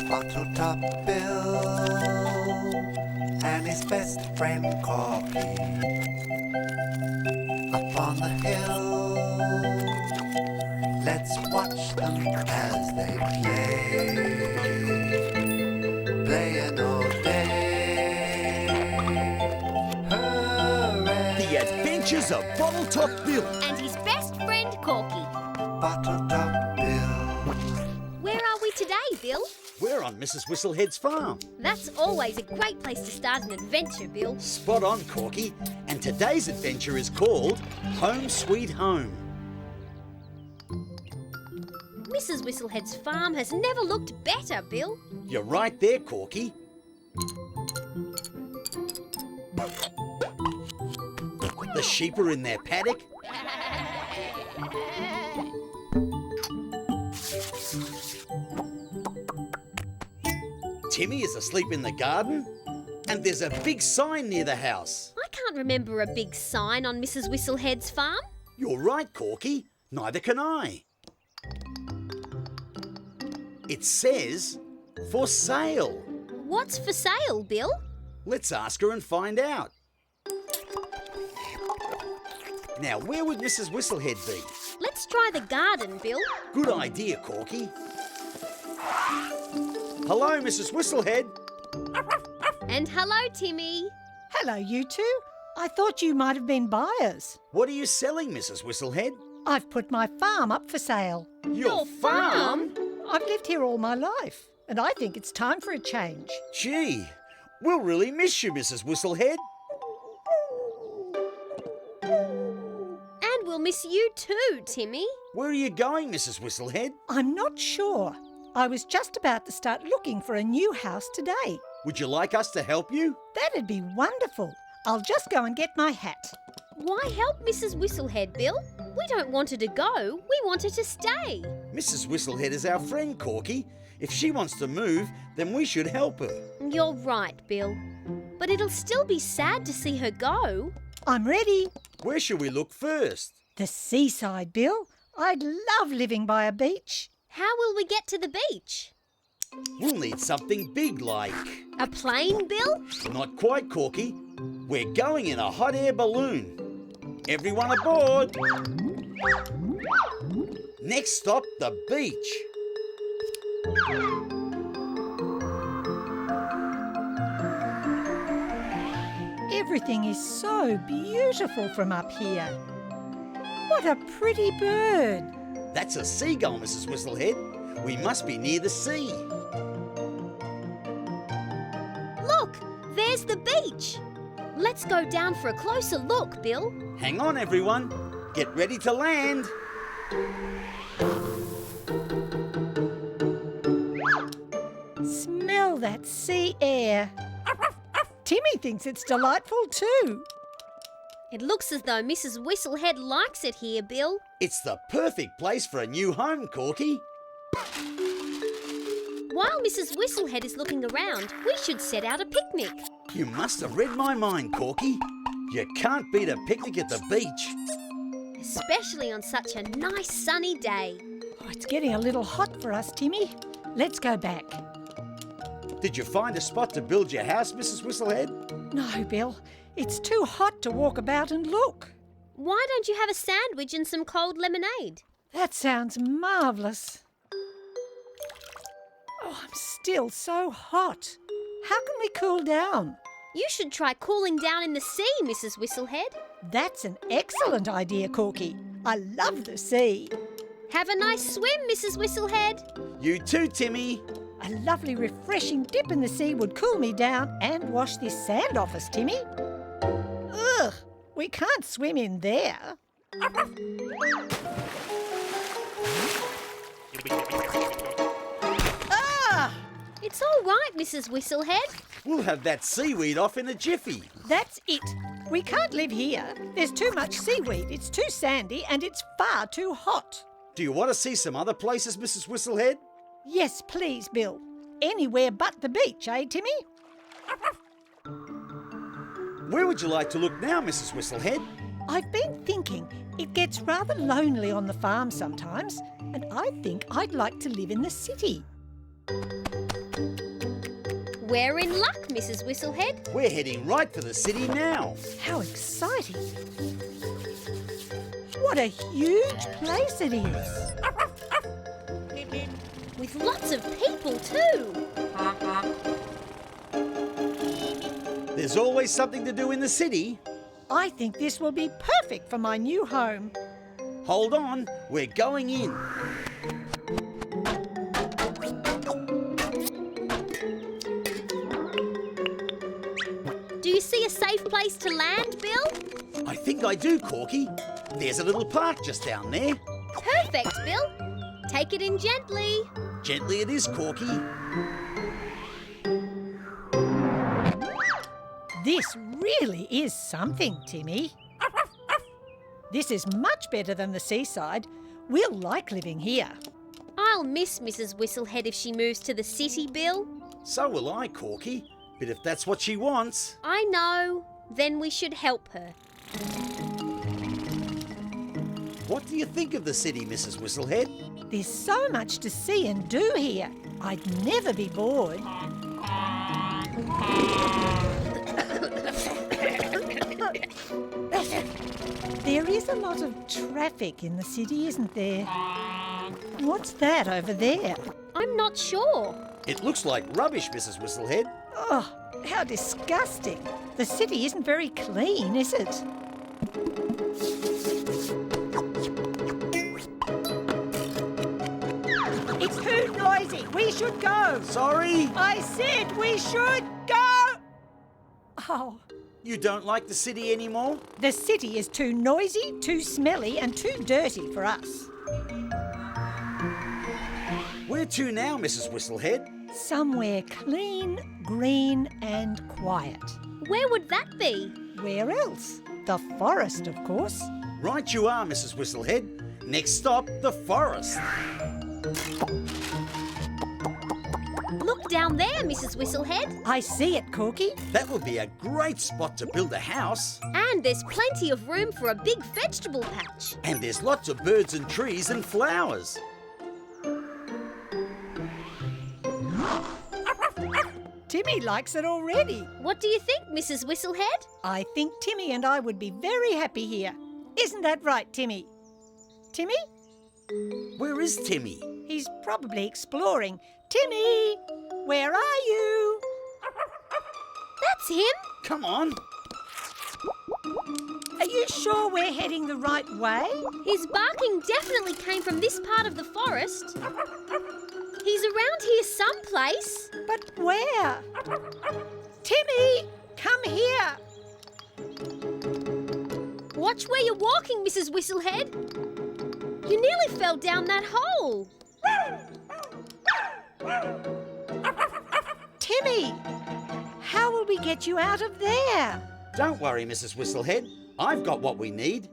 BottleTop Bill and his best friend Corky up on the hill. Let's watch them as they play, playing all day. Hooray! The Adventures of BottleTop Bill and his best friend Corky. BottleTop Bill. Where are we today, Bill? We're on Mrs. Whistlehead's farm. That's always a great place to start an adventure, Bill. Spot on, Corky. And today's adventure is called Home Sweet Home. Mrs. Whistlehead's farm has never looked better, Bill. You're right there, Corky. The sheep are in their paddock. Timmy is asleep in the garden. And there's a big sign near the house. I can't remember a big sign on Mrs. Whistlehead's farm. You're right, Corky. Neither can I. It says, for sale. What's for sale, Bill? Let's ask her and find out. Now, where would Mrs. Whistlehead be? Let's try the garden, Bill. Good idea, Corky. Hello, Mrs. Whistlehead. And hello, Timmy. Hello, you two. I thought you might have been buyers. What are you selling, Mrs. Whistlehead? I've put my farm up for sale. Your farm? I've lived here all my life, and I think it's time for a change. Gee, we'll really miss you, Mrs. Whistlehead. And we'll miss you too, Timmy. Where are you going, Mrs. Whistlehead? I'm not sure. I was just about to start looking for a new house today. Would you like us to help you? That'd be wonderful. I'll just go and get my hat. Why help Mrs. Whistlehead, Bill? We don't want her to go. We want her to stay. Mrs. Whistlehead is our friend, Corky. If she wants to move, then we should help her. You're right, Bill. But it'll still be sad to see her go. I'm ready. Where should we look first? The seaside, Bill. I'd love living by a beach. How will we get to the beach? We'll need something big like... A plane, Bill? Not quite, Corky. We're going in a hot air balloon. Everyone aboard. Next stop, the beach. Everything is so beautiful from up here. What a pretty bird. That's a seagull, Mrs. Whistlehead. We must be near the sea. Look, there's the beach. Let's go down for a closer look, Bill. Hang on, everyone. Get ready to land. Smell that sea air. Timmy thinks it's delightful too. It looks as though Mrs. Whistlehead likes it here, Bill. It's the perfect place for a new home, Corky. While Mrs. Whistlehead is looking around, we should set out a picnic. You must have read my mind, Corky. You can't beat a picnic at the beach. Especially on such a nice sunny day. Oh, it's getting a little hot for us, Timmy. Let's go back. Did you find a spot to build your house, Mrs. Whistlehead? No, Bill. It's too hot to walk about and look. Why don't you have a sandwich and some cold lemonade? That sounds marvellous. Oh, I'm still so hot. How can we cool down? You should try cooling down in the sea, Mrs. Whistlehead. That's an excellent idea, Corky. I love the sea. Have a nice swim, Mrs. Whistlehead. You too, Timmy. A lovely refreshing dip in the sea would cool me down and wash this sand off us, Timmy. Ugh, we can't swim in there. Ah! It's all right, Mrs. Whistlehead. We'll have that seaweed off in a jiffy. That's it. We can't live here. There's too much seaweed, it's too sandy, and it's far too hot. Do you want to see some other places, Mrs. Whistlehead? Yes, please, Bill. Anywhere but the beach, eh, Timmy? Where would you like to look now, Mrs. Whistlehead? I've been thinking it gets rather lonely on the farm sometimes, and I think I'd like to live in the city. We're in luck, Mrs. Whistlehead. We're heading right for the city now. How exciting! What a huge place it is! With lots of people too. There's always something to do in the city. I think this will be perfect for my new home. Hold on, we're going in. Do you see a safe place to land, Bill? I think I do, Corky. There's a little park just down there. Perfect, Bill. Take it in gently. Gently it is, Corky. This really is something, Timmy. This is much better than the seaside. We'll like living here. I'll miss Mrs. Whistlehead if she moves to the city, Bill. So will I, Corky. But if that's what she wants... I know. Then we should help her. What do you think of the city, Mrs. Whistlehead? There's so much to see and do here. I'd never be bored. There is a lot of traffic in the city, isn't there? What's that over there? I'm not sure. It looks like rubbish, Mrs. Whistlehead. Oh, how disgusting. The city isn't very clean, is it? It's too noisy. We should go. Sorry? I said we should go. Oh, You don't like the city anymore? the city is too noisy, too smelly and too dirty for us. Where to now, Mrs. Whistlehead? Somewhere clean, green and quiet. Where would that be? Where else? The forest, of course. Right you are, Mrs. Whistlehead. Next stop, the forest. Look down there, Mrs. Whistlehead. I see it, Corky. That would be a great spot to build a house. And there's plenty of room for a big vegetable patch. And there's lots of birds and trees and flowers. Timmy likes it already. What do you think, Mrs. Whistlehead? I think Timmy and I would be very happy here. Isn't that right, Timmy? Timmy? Where is Timmy? He's probably exploring. Timmy, where are you? That's him. Come on. Are you sure we're heading the right way? His barking definitely came from this part of the forest. He's around here someplace. But where? Timmy, come here. Watch where you're walking, Mrs. Whistlehead. You nearly fell down that hole. Timmy, how will we get you out of there? Don't worry, Mrs. Whistlehead. I've got what we need.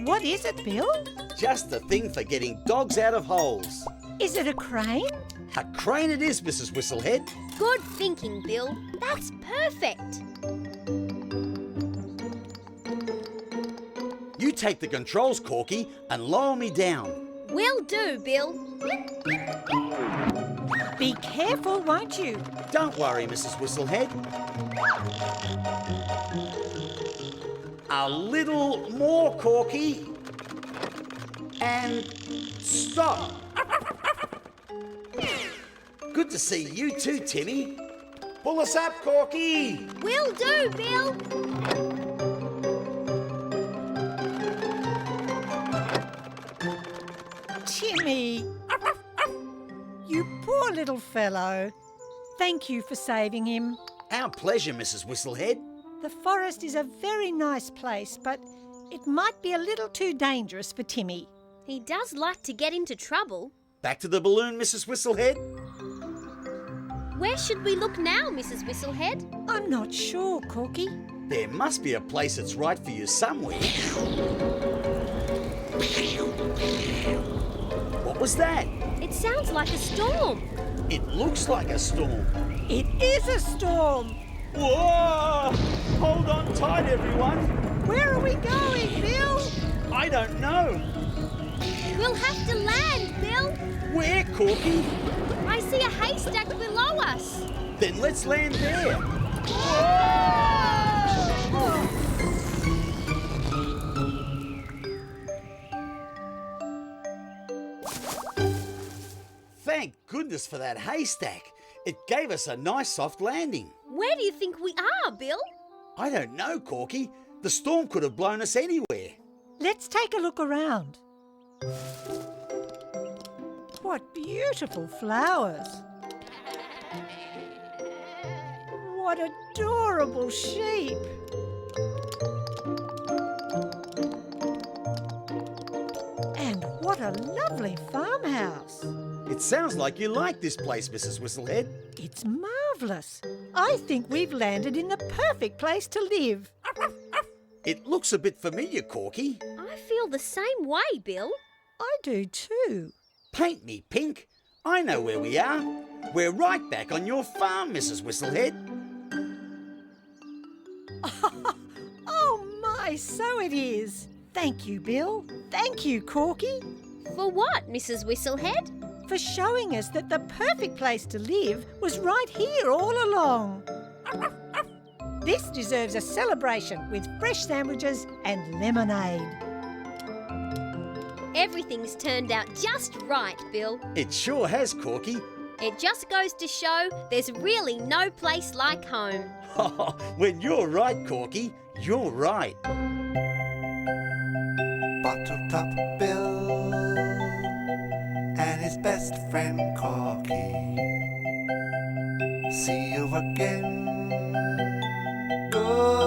What is it, Bill? Just the thing for getting dogs out of holes. Is it a crane? A crane it is, Mrs. Whistlehead. Good thinking, Bill. That's perfect. You take the controls, Corky, and lower me down. Will do, Bill. Be careful, won't you? Don't worry, Mrs. Whistlehead. A little more, Corky. And stop. Good to see you too, Timmy. Pull us up, Corky. Will do, Bill. Timmy! You poor little fellow. Thank you for saving him. Our pleasure, Mrs. Whistlehead. The forest is a very nice place, but it might be a little too dangerous for Timmy. He does like to get into trouble. Back to the balloon, Mrs. Whistlehead. Where should we look now, Mrs. Whistlehead? I'm not sure, Corky. There must be a place that's right for you somewhere. What was that? It sounds like a storm. It looks like a storm. It is a storm. Whoa! Hold on tight, everyone. Where are we going, Bill? I don't know. We'll have to land, Bill. Where, Corky? I see a haystack below us. Then let's land there. Thank goodness for that haystack. It gave us a nice soft landing. Where do you think we are, Bill? I don't know, Corky. The storm could have blown us anywhere. Let's take a look around. What beautiful flowers. What adorable sheep. And what a lovely farmhouse. It sounds like you like this place, Mrs. Whistlehead. It's marvellous. I think we've landed in the perfect place to live. It looks a bit familiar, Corky. I feel the same way, Bill. I do too. Paint me pink. I know where we are. We're right back on your farm, Mrs. Whistlehead. Oh my, so it is. Thank you, Bill. Thank you, Corky, For what, Mrs. Whistlehead? for showing us that the perfect place to live was right here all along. This deserves a celebration with fresh sandwiches and lemonade. Everything's turned out just right, Bill. It sure has, Corky. It just goes to show there's really no place like home. When you're right, Corky, you're right. BottleTop Bill and his best friend Corky. See you again. Good